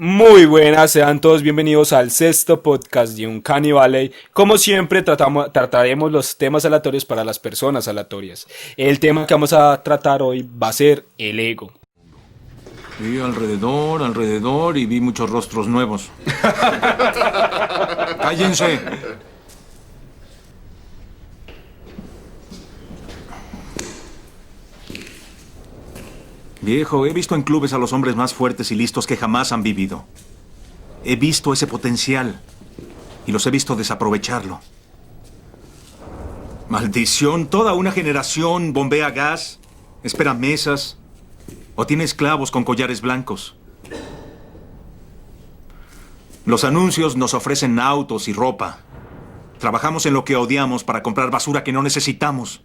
Muy buenas, sean todos bienvenidos al sexto podcast de Uncanny Valley. Como siempre, trataremos los temas aleatorios para las personas aleatorias. El tema que vamos a tratar hoy va a ser el ego. Vi alrededor y vi muchos rostros nuevos. ¡Cállense! Viejo, he visto en clubes a los hombres más fuertes y listos que jamás han vivido. He visto ese potencial y los he visto desaprovecharlo. Maldición, toda una generación bombea gas, espera mesas o tiene esclavos con collares blancos. Los anuncios nos ofrecen autos y ropa. Trabajamos en lo que odiamos para comprar basura que no necesitamos.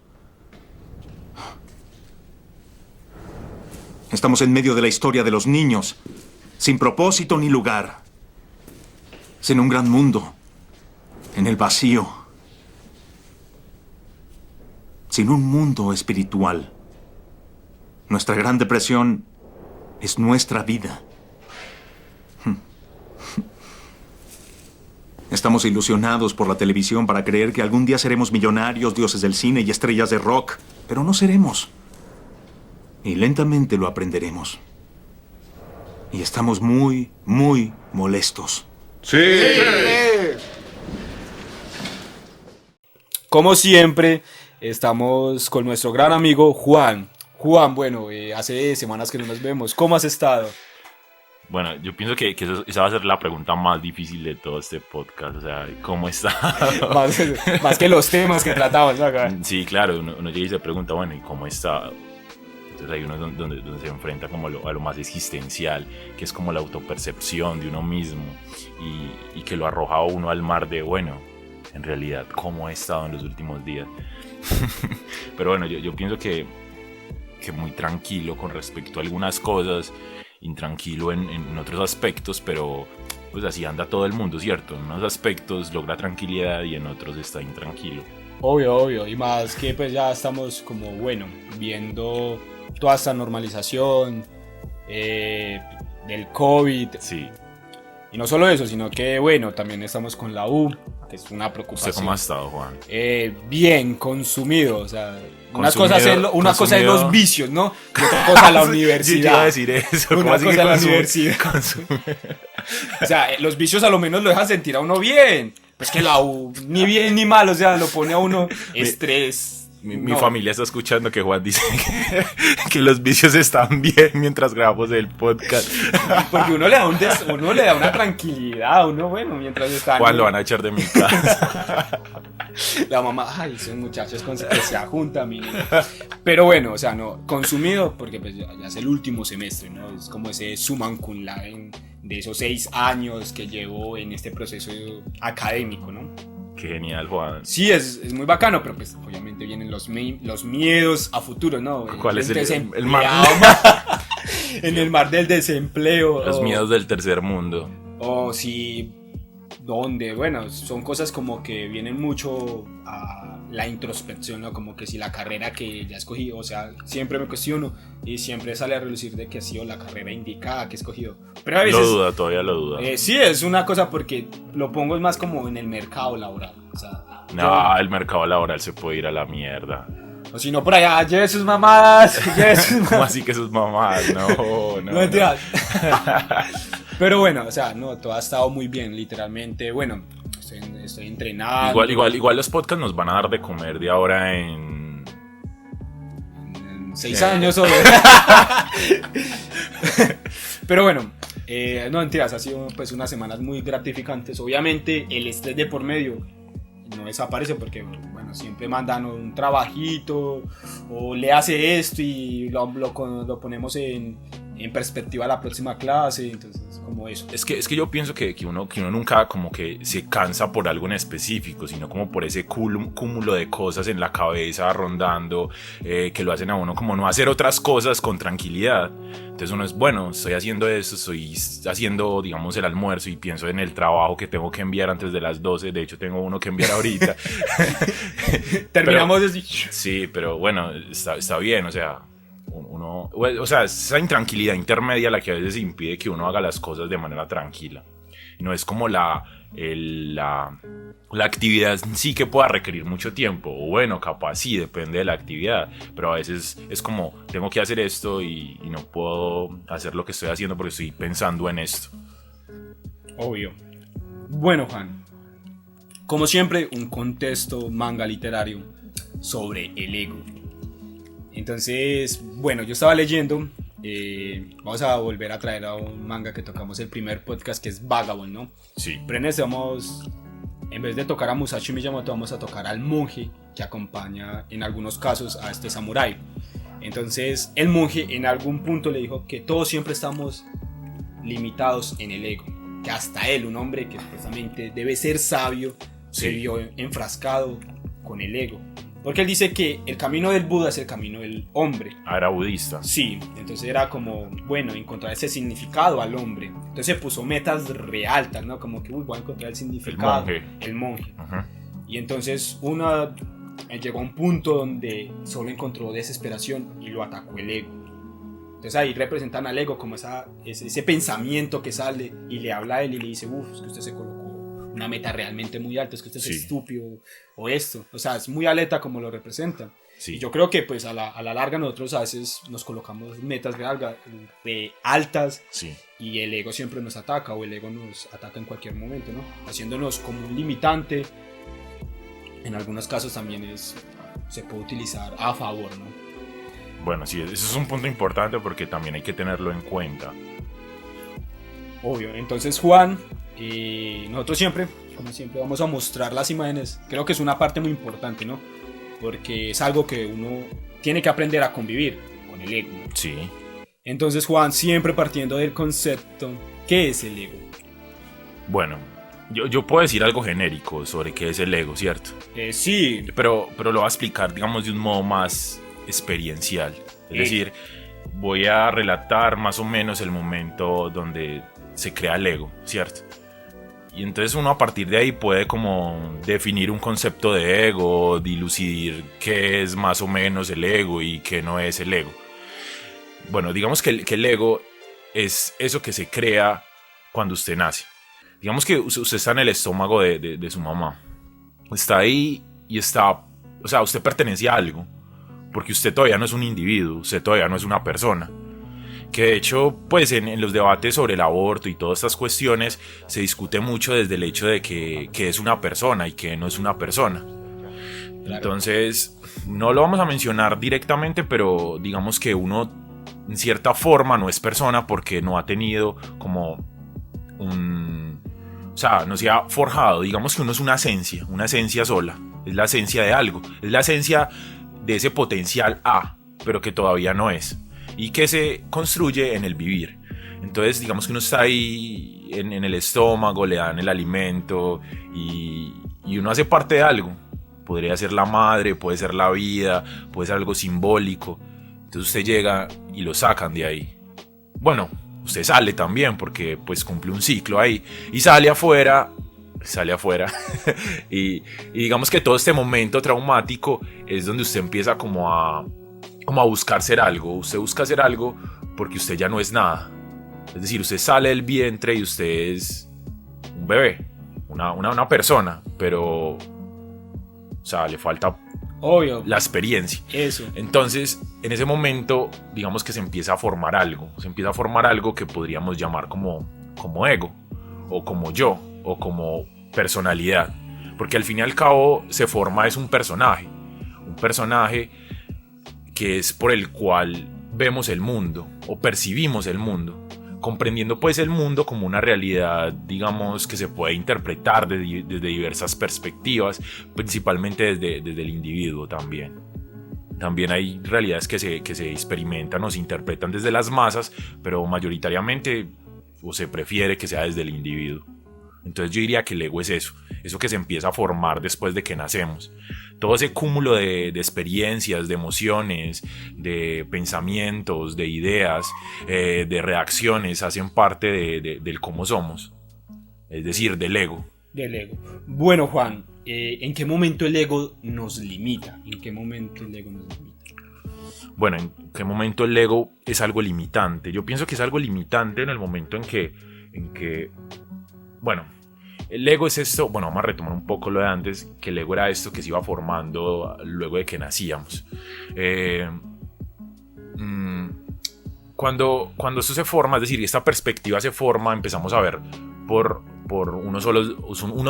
Estamos en medio de la historia de los niños, sin propósito ni lugar. Sin un gran mundo, en el vacío. Sin un mundo espiritual. Nuestra gran depresión es nuestra vida. Estamos ilusionados por la televisión para creer que algún día seremos millonarios, dioses del cine y estrellas de rock, pero no seremos. Y lentamente lo aprenderemos. Y estamos muy molestos. ¡Sí! Como siempre, estamos con nuestro gran amigo Juan. Juan, bueno, hace semanas que no nos vemos. ¿Cómo has estado? Bueno, yo pienso que esa va a ser la pregunta más difícil de todo este podcast. O sea, ¿cómo está? más que los temas que tratamos, ¿no? Acá. Sí, claro, uno llega y se pregunta, bueno, ¿y cómo está? Entonces hay uno donde se enfrenta como a lo más existencial, que es como la autopercepción de uno mismo y que lo arroja a uno al mar de, bueno, en realidad, ¿cómo he estado en los últimos días? Pero bueno, yo pienso que muy tranquilo con respecto a algunas cosas, intranquilo en otros aspectos, pero pues así anda todo el mundo, ¿cierto? En unos aspectos logra tranquilidad y en otros está intranquilo. Obvio, y más que pues ya estamos como, bueno, viendo toda esta normalización del COVID. Sí. Y no solo eso, sino que, bueno, también estamos con la U, que es una preocupación. ¿Usted cómo ha estado, Juan? Bien, consumido, o sea, una Consumido. cosa es los vicios, ¿no? Y otra cosa la universidad. Yo te iba a decir eso. Una cosa es la universidad. O sea, los vicios a lo menos lo dejan sentir a uno bien. Pues que la U, ni bien ni mal, o sea, lo pone a uno estrés. Mi familia está escuchando que Juan dice que los vicios están bien mientras grabamos el podcast. Porque uno le da una tranquilidad, uno, bueno, mientras está... Juan, lo van a echar de mi casa. La mamá, ay, esos muchachos con que se juntan, mi niño. Pero bueno, o sea, no, consumido, porque pues ya es el último semestre, ¿no? Es como ese summa cum laude de esos 6 años que llevo en este proceso académico, ¿no? Qué genial, Juan. Sí, es muy bacano, pero pues obviamente vienen los miedos a futuro, ¿no? ¿Cuál es el mar? En el mar del desempleo. Los miedos del tercer mundo. O si... ¿Dónde? Bueno, son cosas como que vienen mucho a la introspección, ¿no? Como que si la carrera que ya escogí, o sea, siempre me cuestiono y siempre sale a relucir de que ha sido la carrera indicada que he escogido. Pero a veces... Todavía lo duda. Sí, es una cosa porque lo pongo más como en el mercado laboral. O sea, no, el mercado laboral se puede ir a la mierda. O si no, por allá, lleve sus mamadas. ¿Cómo así que sus mamadas? No. No entiendas. Pero bueno, o sea, no, todo ha estado muy bien, literalmente. Bueno, estoy entrenando. Igual los podcasts nos van a dar de comer de ahora en 6 años o... Pero bueno, no mentiras, ha sido pues unas semanas muy gratificantes. Obviamente el estrés de por medio no desaparece porque, bueno, siempre mandan un trabajito o le hace esto y lo ponemos en perspectiva a la próxima clase, entonces como eso. Es que yo pienso que uno nunca como que se cansa por algo en específico, sino como por ese cúmulo de cosas en la cabeza rondando, que lo hacen a uno como no hacer otras cosas con tranquilidad. Entonces uno es, bueno, estoy haciendo eso, estoy haciendo, digamos, el almuerzo y pienso en el trabajo que tengo que enviar antes de las 12, de hecho tengo uno que enviar ahorita. Terminamos así. Sí, pero bueno, está bien, o sea, O sea, esa intranquilidad intermedia la que a veces impide que uno haga las cosas de manera tranquila. No es como la actividad en sí que pueda requerir mucho tiempo, o bueno, capaz sí, depende de la actividad, pero a veces es como, tengo que hacer esto y no puedo hacer lo que estoy haciendo porque estoy pensando en esto. Obvio. Bueno, Juan, como siempre, un contexto manga literario sobre el ego. Entonces, bueno, yo estaba leyendo, vamos a volver a traer a un manga que tocamos el primer podcast, que es Vagabond, ¿no? Sí. Pero en este vamos, en vez de tocar a Musashi Miyamoto, vamos a tocar al monje que acompaña en algunos casos a este samurái. Entonces, el monje en algún punto le dijo que todos siempre estamos limitados en el ego, que hasta él, un hombre que supuestamente debe ser sabio, se vio enfrascado con el ego. Porque él dice que el camino del Buda es el camino del hombre. Ah, era budista. Sí, entonces era como, bueno, encontrar ese significado al hombre. Entonces se puso metas re altas, ¿no? Como que, voy a encontrar el significado. El monje. Uh-huh. Y entonces llegó a un punto donde solo encontró desesperación y lo atacó el ego. Entonces ahí representan al ego como ese pensamiento que sale y le habla a él y le dice, es que usted se colocó una meta realmente muy alta, es que usted es estúpido o esto. O sea, es muy aleta como lo representan. Sí. Y yo creo que pues a la larga nosotros a veces nos colocamos metas de altas y el ego siempre nos ataca, o el ego nos ataca en cualquier momento, ¿no? Haciéndonos como un limitante. En algunos casos también se puede utilizar a favor, ¿no? Bueno, sí, eso es un punto importante porque también hay que tenerlo en cuenta. Obvio. Entonces, Juan, nosotros siempre, como siempre, vamos a mostrar las imágenes. Creo que es una parte muy importante, ¿no? Porque es algo que uno tiene que aprender a convivir con el ego. Sí. Entonces, Juan, siempre partiendo del concepto, ¿qué es el ego? Bueno, yo puedo decir algo genérico sobre qué es el ego, ¿cierto? Sí. Pero lo voy a explicar, digamos, de un modo más experiencial. Es decir, voy a relatar más o menos el momento donde se crea el ego, ¿cierto? Y entonces uno a partir de ahí puede como definir un concepto de ego, dilucidar qué es más o menos el ego y qué no es el ego. Bueno, digamos que el ego es eso que se crea cuando usted nace. Digamos que usted está en el estómago de su mamá. Está ahí y o sea, usted pertenece a algo, porque usted todavía no es un individuo, usted todavía no es una persona. Que de hecho, pues en los debates sobre el aborto y todas estas cuestiones se discute mucho desde el hecho de que es una persona y que no es una persona. Claro. Entonces, no lo vamos a mencionar directamente, pero digamos que uno en cierta forma no es persona porque no ha tenido como o sea, no se ha forjado. Digamos que uno es una esencia sola, es la esencia de algo, es la esencia de ese potencial A, pero que todavía no es, y que se construye en el vivir. Entonces digamos que uno está ahí en el estómago, le dan el alimento y uno hace parte de algo. Podría ser la madre, puede ser la vida, puede ser algo simbólico. Entonces usted llega y lo sacan de ahí. Bueno, usted sale también porque pues cumple un ciclo ahí y sale afuera y digamos que todo este momento traumático es donde usted empieza como a buscar ser algo. Usted busca ser algo porque usted ya no es nada. Es decir, usted sale del vientre y usted es un bebé, una persona, pero o sea, le falta la experiencia. Eso. Entonces, en ese momento, digamos que se empieza a formar algo que podríamos llamar como ego, o como yo, o como personalidad. Porque al fin y al cabo se forma un personaje que es por el cual vemos el mundo o percibimos el mundo, comprendiendo pues el mundo como una realidad, digamos, que se puede interpretar desde diversas perspectivas, principalmente desde el individuo también. También hay realidades que se experimentan o se interpretan desde las masas, pero mayoritariamente o se prefiere que sea desde el individuo. Entonces yo diría que el ego es eso que se empieza a formar después de que nacemos. Todo ese cúmulo de experiencias, de emociones, de pensamientos, de ideas, de reacciones, hacen parte del cómo somos. Es decir, del ego. Del ego. Bueno, Juan, ¿en qué momento el ego nos limita? bueno, ¿en qué momento el ego es algo limitante? Yo pienso que es algo limitante en el momento en que bueno, el ego es esto, bueno, vamos a retomar un poco lo de antes, que el ego era esto que se iba formando luego de que nacíamos. Cuando esto se forma, es decir, esta perspectiva se forma, empezamos a ver por unos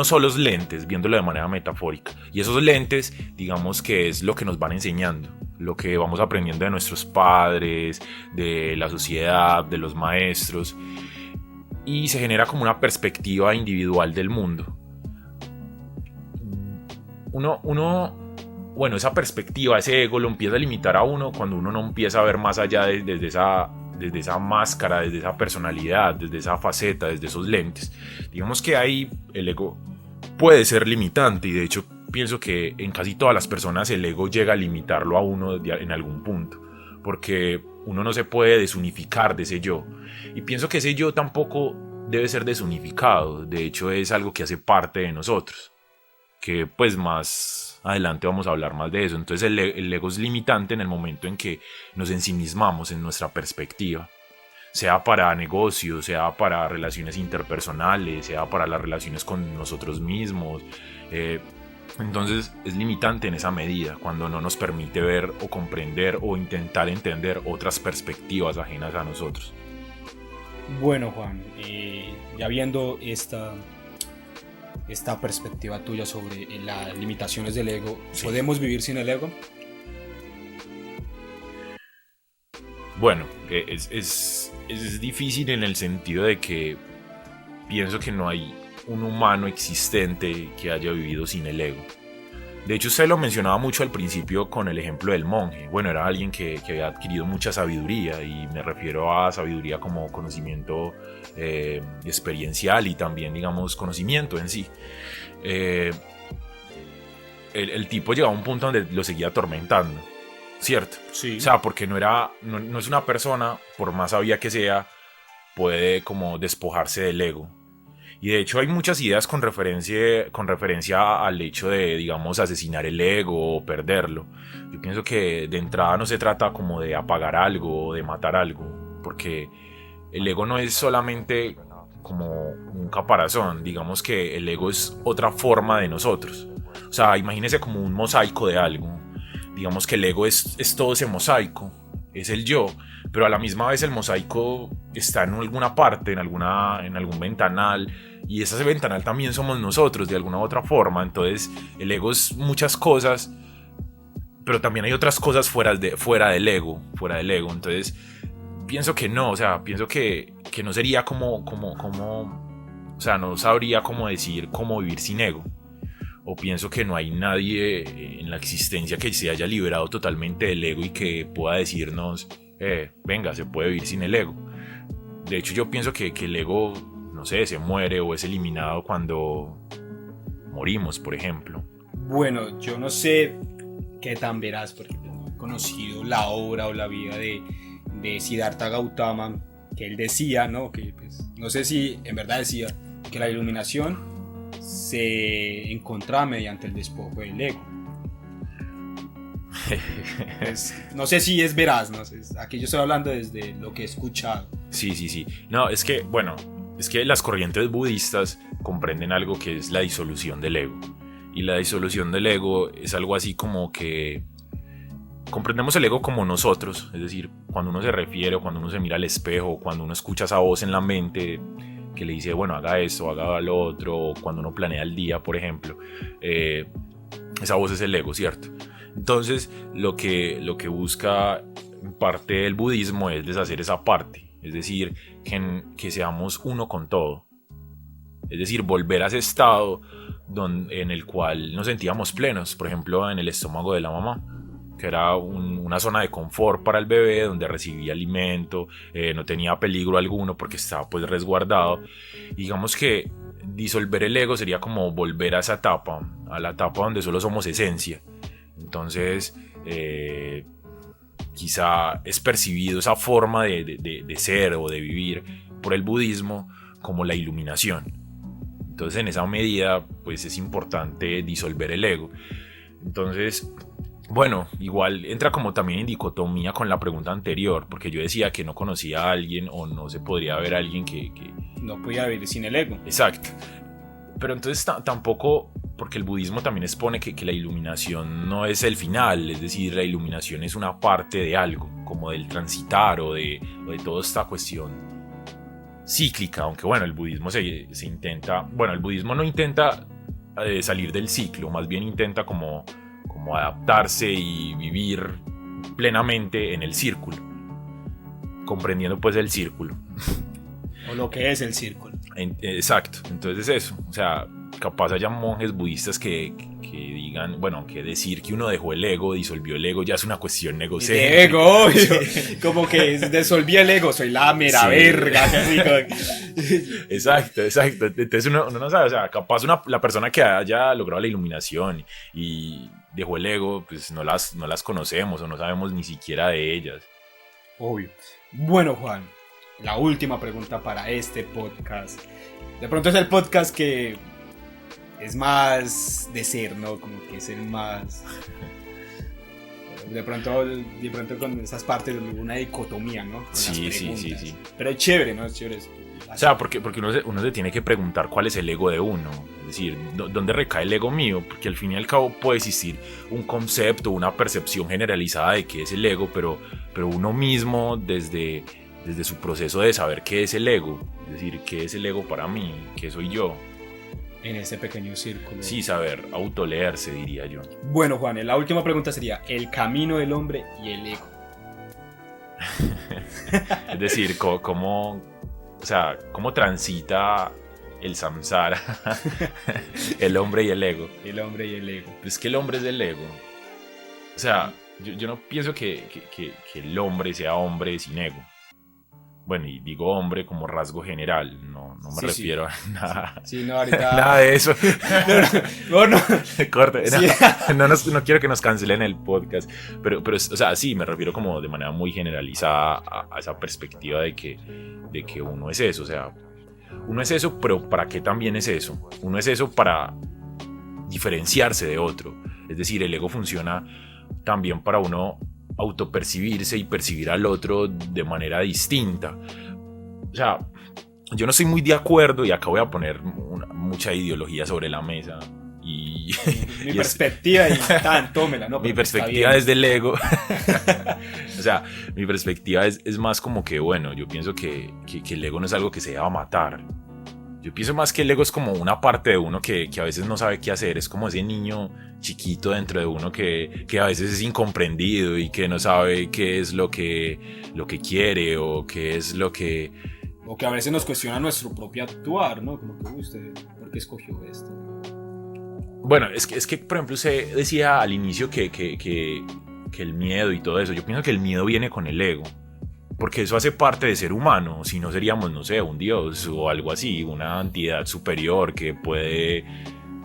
solos lentes, viéndolo de manera metafórica. Y esos lentes, digamos que es lo que nos van enseñando, lo que vamos aprendiendo de nuestros padres, de la sociedad, de los maestros. Y se genera como una perspectiva individual del mundo. Bueno, esa perspectiva, ese ego lo empieza a limitar a uno cuando uno no empieza a ver más allá desde esa máscara, desde esa personalidad, desde esa faceta, desde esos lentes. Digamos que ahí el ego puede ser limitante, y de hecho pienso que en casi todas las personas el ego llega a limitarlo a uno en algún punto, porque uno no se puede desunificar de ese yo. Y pienso que ese yo tampoco debe ser desunificado, de hecho es algo que hace parte de nosotros, que pues más adelante vamos a hablar más de eso. Entonces el ego es limitante en el momento en que nos ensimismamos en nuestra perspectiva, sea para negocios, sea para relaciones interpersonales, sea para las relaciones con nosotros mismos. Entonces es limitante en esa medida, cuando no nos permite ver o comprender o intentar entender otras perspectivas ajenas a nosotros. Bueno, Juan, ya viendo esta perspectiva tuya sobre las limitaciones del ego, Sí. ¿podemos vivir sin el ego? Bueno, es difícil en el sentido de que pienso que no hay un humano existente que haya vivido sin el ego. De hecho, usted lo mencionaba mucho al principio con el ejemplo del monje. Bueno, era alguien que había adquirido mucha sabiduría, y me refiero a sabiduría como conocimiento experiencial y también, digamos, conocimiento en sí. El tipo llegaba a un punto donde lo seguía atormentando, ¿cierto? Sí. O sea, porque no es una persona, por más sabia que sea, puede como despojarse del ego. Y de hecho hay muchas ideas con referencia al hecho de, digamos, asesinar el ego o perderlo. Yo pienso que de entrada no se trata como de apagar algo o de matar algo, porque el ego no es solamente como un caparazón. Digamos que el ego es otra forma de nosotros. O sea, imagínese como un mosaico de algo. Digamos que el ego es todo ese mosaico, es el yo, pero a la misma vez el mosaico está en alguna parte, en algún ventanal, y ese ventanal también somos nosotros de alguna u otra forma. Entonces el ego es muchas cosas, pero también hay otras cosas fuera del ego. Entonces pienso que no, o sea, pienso que no sería o sea, no sabría cómo decir cómo vivir sin ego. O pienso que no hay nadie en la existencia que se haya liberado totalmente del ego y que pueda decirnos, venga, se puede vivir sin el ego. De hecho, yo pienso que el ego, no sé, se muere o es eliminado cuando morimos, por ejemplo. Bueno, yo no sé qué tan verás, porque no he conocido la obra o la vida de Siddhartha Gautama, que él decía, ¿no? Que pues, no sé si en verdad decía que la iluminación se encontraba mediante el despojo del ego. Pues, no sé si es veraz, no sé, aquí yo estoy hablando desde lo que he escuchado. Sí. No, es que las corrientes budistas comprenden algo que es la disolución del ego. Y la disolución del ego es algo así como que comprendemos el ego como nosotros, es decir, cuando uno se refiere o cuando uno se mira al espejo, o cuando uno escucha esa voz en la mente que le dice, bueno, haga esto, haga lo otro, o cuando uno planea el día, por ejemplo, esa voz es el ego, ¿cierto? Entonces, lo que busca en parte el budismo es deshacer esa parte, es decir, que seamos uno con todo, es decir, volver a ese estado en el cual nos sentíamos plenos, por ejemplo, en el estómago de la mamá, que era una zona de confort para el bebé, donde recibía alimento, no tenía peligro alguno porque estaba pues resguardado. Y digamos que disolver el ego sería como volver a esa etapa, a la etapa donde solo somos esencia. Entonces quizá es percibido esa forma de ser o de vivir por el budismo como la iluminación. Entonces en esa medida pues es importante disolver el ego. Entonces Bueno, igual entra como también en dicotomía con la pregunta anterior, porque yo decía que no conocía a alguien o no se podría ver a alguien que... No podía vivir sin el ego. Exacto. Pero entonces tampoco, porque el budismo también expone que la iluminación no es el final, es decir, la iluminación es una parte de algo, como del transitar o de toda esta cuestión cíclica, aunque bueno, el budismo se intenta, bueno, el budismo no intenta salir del ciclo, más bien intenta como adaptarse y vivir plenamente en el círculo, comprendiendo pues el círculo. O lo que es el círculo. Exacto, entonces eso, o sea, capaz haya monjes budistas que digan, bueno, que decir que uno dejó el ego, disolvió el ego, ya es una cuestión egocéntrica. El ego, obvio. Como que disolví el ego, soy la mera verga. Exacto. Entonces uno no sabe, o sea, capaz la persona que haya logrado la iluminación y dejó el ego, pues no las conocemos o no sabemos ni siquiera de ellas. Obvio. Bueno, Juan, la última pregunta para este podcast. De pronto es el podcast que es más de ser, ¿no? Como que es el más... De pronto con esas partes una dicotomía, ¿no? Con Sí. Pero es chévere, ¿no? Es chévere. O sea, porque uno se tiene que preguntar cuál es el ego de uno. Es decir, ¿dónde recae el ego mío? Porque al fin y al cabo puede existir un concepto, una percepción generalizada de qué es el ego, pero uno mismo desde su proceso de saber qué es el ego, es decir, qué es el ego para mí, qué soy yo. En ese pequeño círculo. Sí, saber autoleerse, diría yo. Bueno, Juan, la última pregunta sería el camino del hombre y el ego. Es decir, ¿cómo transita el samsara el hombre y el ego? El hombre y el ego. Pues que el hombre es el ego. O sea, yo no pienso que el hombre sea hombre sin ego. Bueno, y digo hombre como rasgo general, no me refiero a nada. Sí, no, ahorita... Nada de eso. No. Corte. Sí. No quiero que nos cancelen el podcast. Pero, o sea, sí, me refiero como de manera muy generalizada a esa perspectiva de que uno es eso. O sea, uno es eso, pero ¿para qué también es eso? Uno es eso para diferenciarse de otro. Es decir, el ego funciona también para uno autopercibirse y percibir al otro de manera distinta. O sea, yo no estoy muy de acuerdo, y acá voy a poner mucha ideología sobre la mesa. Mi perspectiva, y tómela, ¿no? Mi perspectiva desde el ego. O sea, mi perspectiva es más como que, bueno, yo pienso que el ego no es algo que se deba matar. Yo pienso más que el ego es como una parte de uno que a veces no sabe qué hacer. Es como ese niño chiquito dentro de uno que a veces es incomprendido y que no sabe qué es lo que quiere o qué es lo que... O que a veces nos cuestiona nuestro propio actuar, ¿no? Como que, ¿usted por qué escogió esto? Bueno, es que por ejemplo, usted decía al inicio que el miedo y todo eso. Yo pienso que el miedo viene con el ego. Porque eso hace parte de ser humano, si no seríamos, no sé, un dios o algo así, una entidad superior que puede,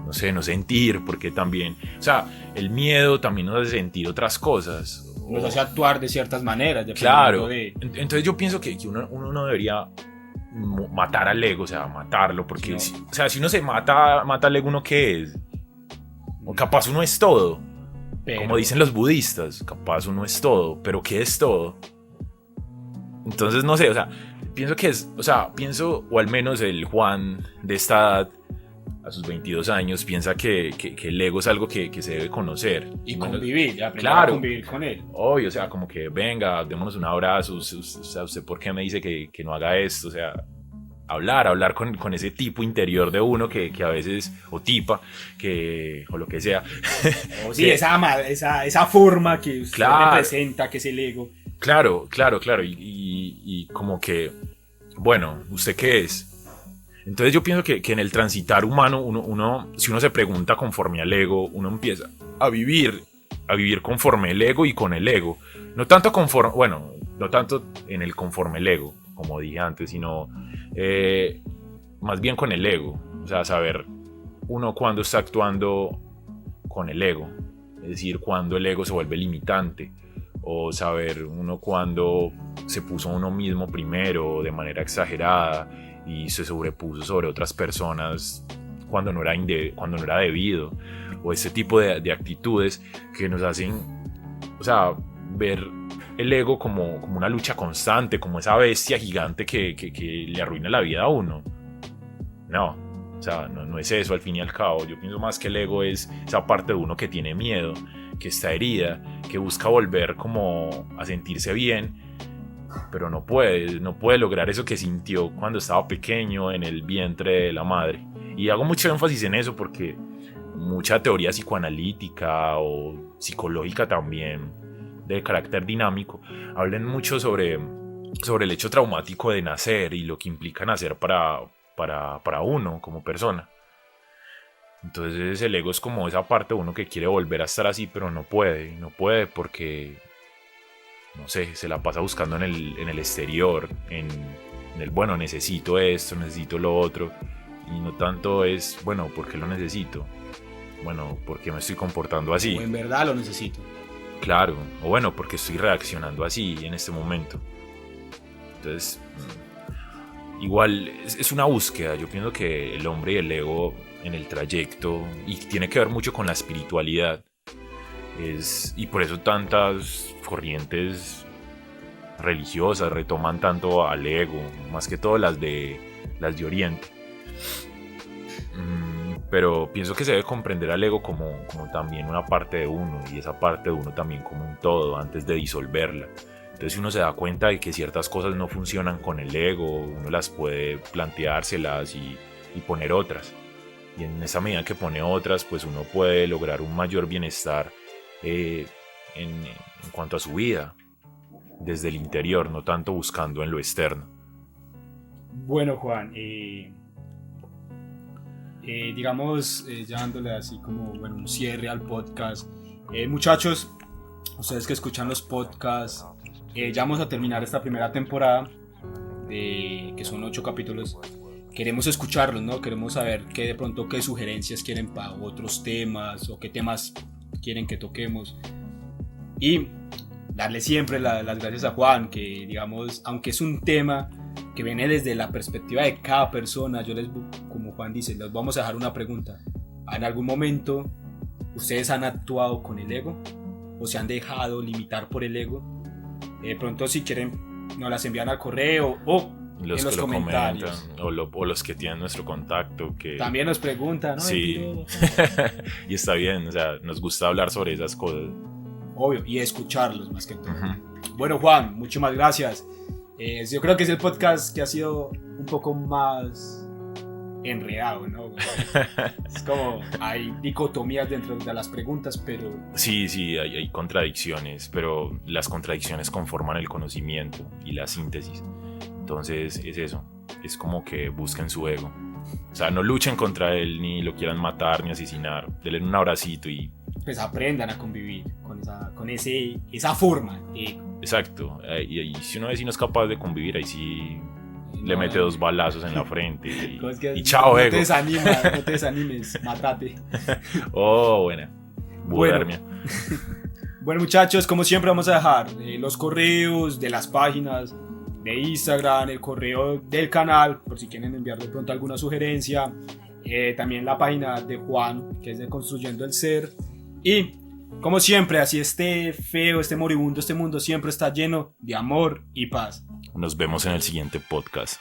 no sé, no sentir, porque también, o sea, el miedo también nos hace sentir otras cosas. Nos hace actuar de ciertas maneras. Claro, entonces yo pienso que uno no debería matar al ego, o sea, matarlo, porque, no. si uno se mata al ego, ¿uno qué es? O capaz uno es todo, como dicen los budistas, capaz uno es todo, pero ¿qué es todo? Entonces, no sé, o sea, pienso, o al menos el Juan de esta edad, a sus 22 años, piensa que el ego es algo que se debe conocer. Y convivir, aprender claro, a convivir con él. Obvio, o sea, como que venga, démonos un abrazo, o sea, ¿usted por qué me dice que no haga esto? O sea, hablar con ese tipo interior de uno que a veces, o tipa, o lo que sea. O sí, esa forma que usted representa, que es el ego. Claro, y como que, bueno, ¿usted qué es? Entonces yo pienso que en el transitar humano, si uno se pregunta conforme al ego, uno empieza a vivir conforme el ego y con el ego. No tanto en el conforme el ego, como dije antes, sino más bien con el ego. O sea, saber uno cuándo está actuando con el ego, es decir, cuándo el ego se vuelve limitante. O saber uno cuando se puso a uno mismo primero de manera exagerada y se sobrepuso sobre otras personas cuando no era debido, o ese tipo de actitudes que nos hacen, o sea, ver el ego como una lucha constante, como esa bestia gigante que le arruina la vida a uno. No, o sea, no es eso al fin y al cabo. Yo pienso más que el ego es esa parte de uno que tiene miedo, que está herida, que busca volver como a sentirse bien, pero no puede lograr eso que sintió cuando estaba pequeño en el vientre de la madre. Y hago mucho énfasis en eso porque mucha teoría psicoanalítica o psicológica también de carácter dinámico hablan mucho sobre el hecho traumático de nacer y lo que implica nacer para uno como persona. Entonces el ego es como esa parte de uno que quiere volver a estar así, pero no puede porque, no sé, se la pasa buscando en el exterior, en el, bueno, necesito esto, necesito lo otro, y no tanto es, bueno, ¿por qué lo necesito? Bueno, ¿por qué me estoy comportando así? O en verdad lo necesito. Claro, o bueno, porque estoy reaccionando así en este momento. Entonces, igual es una búsqueda. Yo pienso que el hombre y el ego en el trayecto, y tiene que ver mucho con la espiritualidad, y por eso tantas corrientes religiosas retoman tanto al ego, más que todo las de Oriente. Pero pienso que se debe comprender al ego como también una parte de uno, y esa parte de uno también como un todo antes de disolverla. Entonces, si uno se da cuenta de que ciertas cosas no funcionan con el ego, uno las puede planteárselas y poner otras. Y en esa medida que pone otras, pues uno puede lograr un mayor bienestar en cuanto a su vida, desde el interior, no tanto buscando en lo externo. Bueno, Juan, digamos, ya dándole así como un cierre al podcast. Muchachos, ustedes que escuchan los podcasts, ya vamos a terminar esta primera temporada, que son 8 capítulos. Queremos escucharlos, ¿no? Queremos saber qué sugerencias quieren para otros temas, o qué temas quieren que toquemos. Y darle siempre las gracias a Juan, que digamos, aunque es un tema que viene desde la perspectiva de cada persona, como Juan dice, les vamos a dejar una pregunta. ¿En algún momento ustedes han actuado con el ego? ¿O se han dejado limitar por el ego? De pronto, si quieren, nos las envían al correo o en los comentarios. Comentan, o los que tienen nuestro contacto. Que también nos preguntan, ¿no? Sí. Y está bien, o sea, nos gusta hablar sobre esas cosas. Obvio, y escucharlos más que todo. Bueno, Juan, muchas gracias. Yo creo que es el podcast que ha sido un poco más enredado, ¿no? Es como hay dicotomías dentro de las preguntas, pero... Sí, hay contradicciones, pero las contradicciones conforman el conocimiento y la síntesis. Entonces es eso, es como que busquen su ego. O sea, no luchen contra él, ni lo quieran matar, ni asesinar. Denle un abracito y... pues aprendan a convivir con esa forma. Exacto, y si uno no es capaz de convivir, ahí sí le mete 2 balazos en la frente y chao, ego. No te desanimes, mátate. Oh, buena. Budermia. Bueno, muchachos, como siempre vamos a dejar los correos de las páginas de Instagram, el correo del canal, por si quieren enviar de pronto alguna sugerencia, también la página de Juan, que es de Construyendo el Ser. Y como siempre, así esté feo, esté moribundo, este mundo siempre está lleno de amor y paz. Nos vemos en el siguiente podcast.